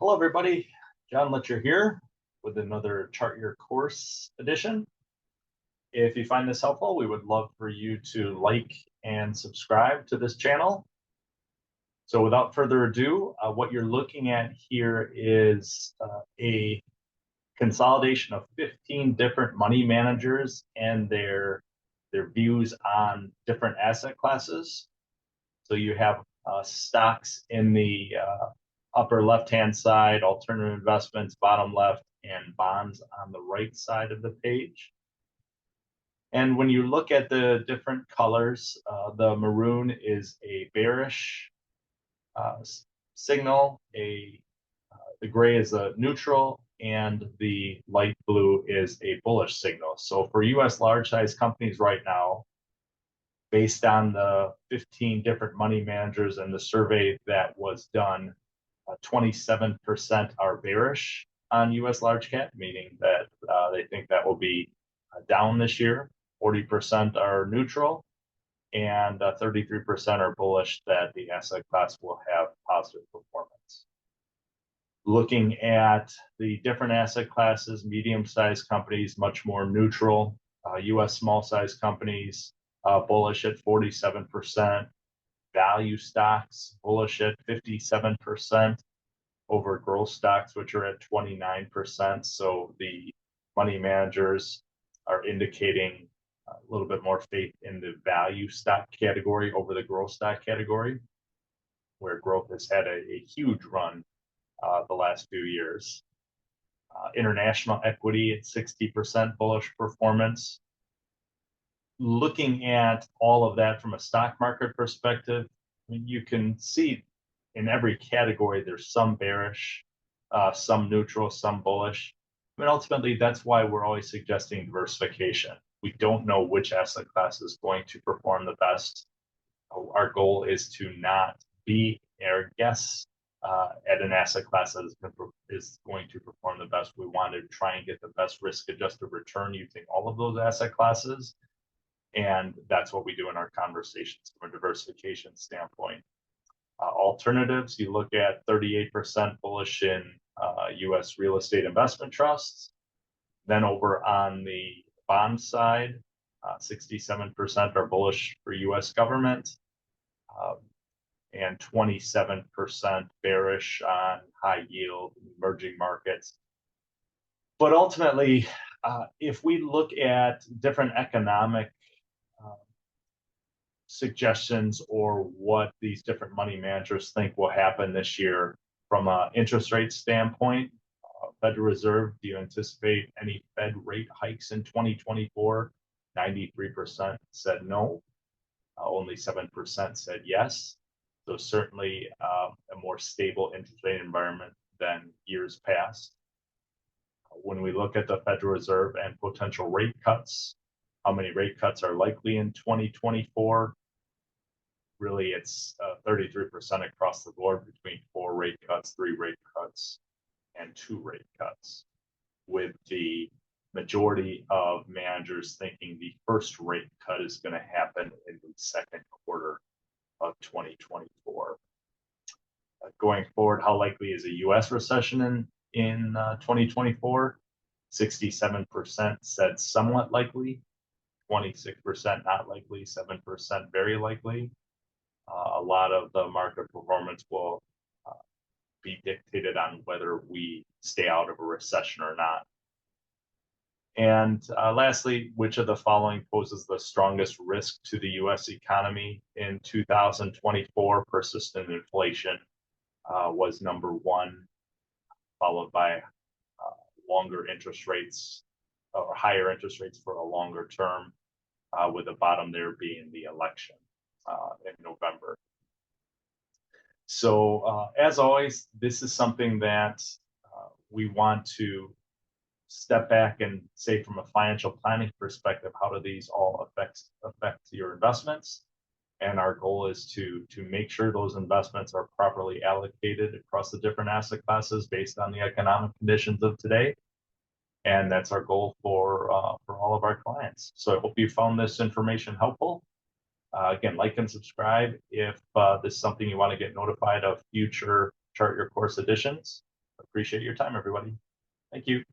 Hello, everybody. John Litcher here with another Chart Your Course edition. If you find this helpful, we would love for you to like and subscribe to this channel. So without further ado, what you're looking at here is a consolidation of 15 different money managers and their views on different asset classes. So you have stocks in the upper left-hand side, alternative investments, bottom left, and bonds on the right side of the page. And when you look at the different colors, the maroon is a bearish signal, the gray is a neutral, and the light blue is a bullish signal. So for US large size companies right now, based on the 15 different money managers and the survey that was done, 27% are bearish on US large cap, meaning that they think that will be down this year. 40% are neutral, and 33% are bullish that the asset class will have positive performance. Looking at the different asset classes, medium-sized companies, much more neutral. US small-sized companies, bullish at 47%. Value stocks, bullish at 57% over growth stocks, which are at 29%. So the money managers are indicating a little bit more faith in the value stock category over the growth stock category, where growth has had a huge run the last few years. International equity at 60% bullish performance. Looking at all of that from a stock market perspective, I mean, you can see in every category there's some bearish, some neutral, some bullish. I mean, ultimately, that's why we're always suggesting diversification. We don't know which asset class is going to perform the best. Our goal is to not be or guess at an asset class that is going to perform the best. We want to try and get the best risk-adjusted return using all of those asset classes. And that's what we do in our conversations from a diversification standpoint. Alternatives, you look at 38% bullish in US real estate investment trusts. Then over on the bond side, 67% are bullish for US government, and 27% bearish on high yield emerging markets. But ultimately, if we look at different economic suggestions or what these different money managers think will happen this year from an interest rate standpoint, Federal Reserve, do you anticipate any Fed rate hikes in 2024? 93% said no. Only 7% said yes. So certainly a more stable interest rate environment than years past. When we look at the Federal Reserve and potential rate cuts, how many rate cuts are likely in 2024? Really, it's 33% across the board between 4 rate cuts, 3 rate cuts, and 2 rate cuts, with the majority of managers thinking the first rate cut is going to happen in the second quarter of 2024. Going forward, how likely is a U.S. recession in 2024? 67% said somewhat likely, 26% not likely, 7% very likely. A lot of the market performance will be dictated on whether we stay out of a recession or not. And lastly, which of the following poses the strongest risk to the U.S. economy in 2024? Persistent inflation was number 1, followed by longer interest rates or higher interest rates for a longer term, with the bottom there being the election in November. So as always, this is something that we want to step back and say from a financial planning perspective, how do these all affect your investments? And our goal is to make sure those investments are properly allocated across the different asset classes based on the economic conditions of today. And that's our goal for all of our clients. So I hope you found this information helpful. Again, like and subscribe if this is something you want to get notified of future Chart Your Course editions. Appreciate your time, everybody. Thank you.